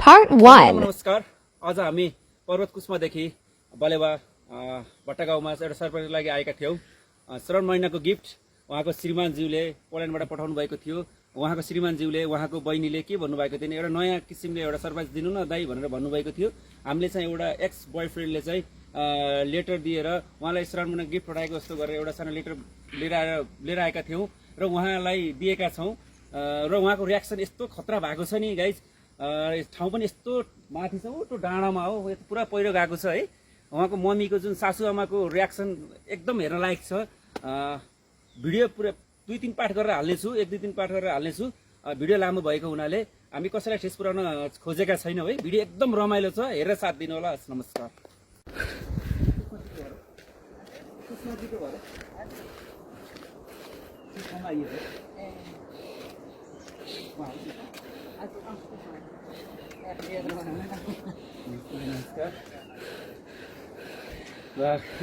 Part 1. नमस्कार। आज हामी पर्वत कुस्मादेखि बलेवा भट्टा गाउँमा एउटा सरप्राइजको लागि आएका थियौँ। श्रावण महिनाको गिफ्ट उहाँको श्रीमानज्यूले पोल्यान्डबाट पठाउनु भएको थियो। उहाँको श्रीमानज्यूले उहाँको बहिनीले के भन्नुभएको थियो, एउटा नयाँ किसिमले एउटा सरप्राइज दिनु न दाइ भनेर भन्नुभएको थियो। हामीले चाहिँ एउटा एक्स बोयफ्रेन्डले चाहिँ लेटर दिएर उहाँलाई श्रावण महिना गिफ्ट पठाएको जस्तो गरेर एउटा सानो लेटर लिएर आएका थियौँ र उहाँलाई दिएका छौँ। र उहाँको रियाक्सन यस्तो खतरा भएको छ नि गाइज, ठाउँ पनि यस्तो माथि छ, उतो डाँडामा हो, पुरा पहिरो गएको छ है। उहाँको मम्मीको जुन सासुआमाको रियाक्सन एकदम हेर्न लायक छ। भिडियो पुरा 2-3 पाठ गरेर हाल्नेछु, 1-2-3 पाठ गरेर हाल्नेछु। भिडियो लामो भएको हुनाले हामी कसैलाई ठेस पुर्याउन खोजेका छैनौँ है। भिडियो एकदम रमाइलो छ, हेरेर साथ दिनु होला। नमस्कार।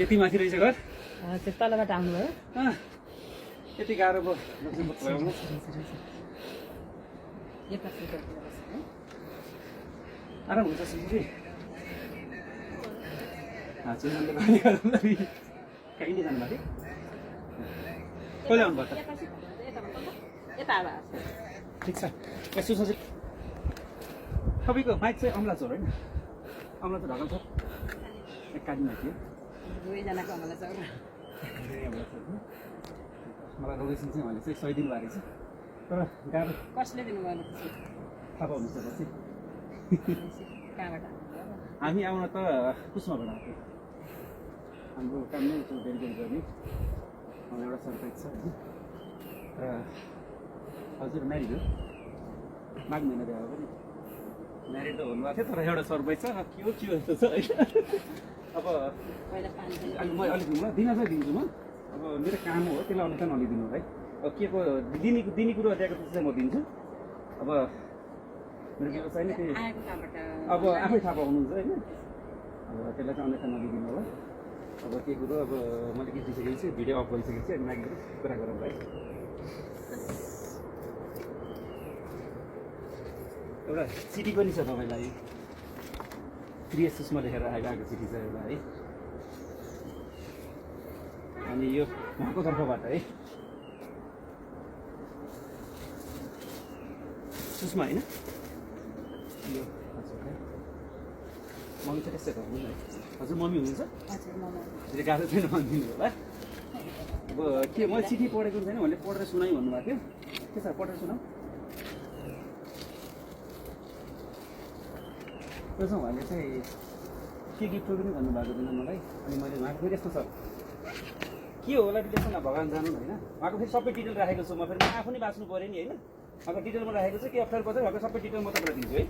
यति माथि रहेछ घर, तलबाट आउनुभयो। यति गाह्रो भयो। आराम हुन्छ सिधै कहिले जानु भएको कहिले आउनु भएको ठिक छ। यसो सोचे तपाईँको माइक चाहिँ अमला चोर होइन, अमला चोर ढकाल छ एक कालीमा थियो दुईजनाको मलाई चाहिँ मलाई लोकेसन चाहिँ मैले चाहिँ 100 दिनु भएको छ, तर गाह्रो कसले दिनुभयो? थाहा पाउनुहुन्छ पछि। कहाँबाट? हामी आउन त कुस्माबाट आएको, हाम्रो काम नै त्यो डेलिभरी गर्ने एउटा सरप्राइज छ होइन। र हजुर म्यारिड हो, माघ महिना बिहा पनि म्यारिड त हुनुभएको थियो, तर एउटा सरप्राइज छ। के हो जस्तो छ होइन। अब म अलिक दिन चाहिँ दिन्छु म, अब मेरो काम हो त्यसलाई अनुसार नलिदिनु है। अब के को दिने कुरो दिएको चाहिँ म दिन्छु। अब मेरो व्यवसाय नै त्यही, अब आफै थाहा पाउनुहुन्छ होइन। अब त्यसलाई चाहिँ अन्यथा नलिदिनु होला। अब के कुरो अब मैले के दिइसकेपछि भिडियो अफ गरिसकेपछि माग्नु कुरा गरौँ है। एउटा चिठी पनि छ तपाईँलाई, प्रिय सुषमा लेखेर आएको चिठी छ एउटा है। अनि यो उहाँको तर्फबाट है, सुषमा होइन यो हजुर है। मम्मी चाहिँ त्यस्तै गर्नु है। हजुर मम्मी हुनुहुन्छ? धेरै गाह्रो छैन भनिदिनु होला। अब के मैले चिठी पढेको छैन, मैले पढेर सुनाइ भन्नुभएको थियो। के छ पढेर सुनाऊ? त्यसो उहाँले चाहिँ के गिफ्ट पनि भन्नुभएको थिएन मलाई। अनि मैले उहाँको फेरि यस्तो छ के होला रिलेसन भगवान् जानु होइन। उहाँको फेरि सबै डिटेल राखेको छु म, फेरि म आफू नै बाँच्नु पऱ्यो नि होइन। उहाँको डिटेलमा राखेको छु, के अप्ठ्यारो पर्छ उहाँको सबै डिटेल म तपाईँलाई दिन्छु है।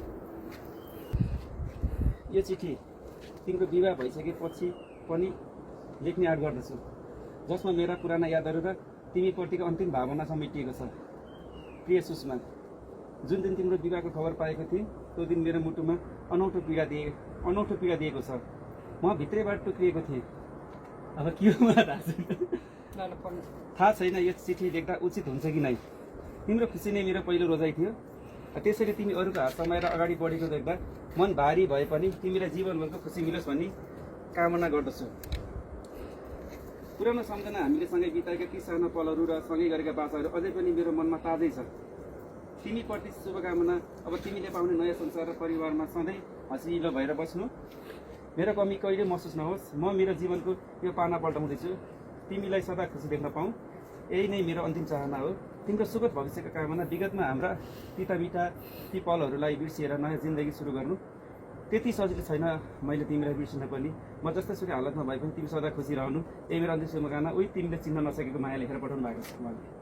यो चिठी तिम्रो विवाह भइसकेपछि पनि लेख्ने आँट गर्दछु, जसमा मेरा पुराना यादहरू र तिमीप्रतिको अन्तिम भावना समेटिएको छ। प्रिय सुषमा, जुन दिन तिम्रो विवाहको खबर पाएको थिएँ त्यो दिन मेरो मुटुमा अनौठो पीडा दिएको छ। म भित्रैबाट टुक्रिएको थिएँ। अब के हो मलाई थाहा छैन यो चिठी लेख्दा उचित हुन्छ कि नै। तिम्रो खुसी नै मेरो पहिलो रोजाइ थियो, त्यसैले तिमी अरूको हात समाएर अगाडि बढेको देख्दा मन भारी भए पनि तिमीलाई जीवनभरको खुसी मिलोस् भन्ने कामना गर्दछु। पुरानो सम्झना हामीले सँगै बिताएका ती साना पलहरू र सँगै गरेका बाचाहरू अझै पनि मेरो मनमा ताजै छ। तिमीप्रति शुभकामना। अब तिमीले पाउने नयाँ संसार र परिवारमा सधैँ हँसिलो भएर बस्नु, मेरो कमी कहिले महसुस नहोस्। म मेरो जीवनको यो पाना पल्टाउँदैछु, तिमीलाई सदा खुसी देख्न पाऊँ, यही नै मेरो अन्तिम चाहना हो। तिम्रो सुखद भविष्यको कामना। विगतमा हाम्रा तिता मिठा ती पलहरूलाई बिर्सिएर नयाँ जिन्दगी सुरु गर्नु त्यति सजिलो छैन। मैले तिमीलाई बिर्सिन पनि, म जस्तै सुकै हालतमा भए पनि तिमी सदा खुसी रहनु, यही मेरो अन्तिम शुभकामना। उही तिमीले चिन्न नसकेको माया लेखेर पठाउनु भएको छ।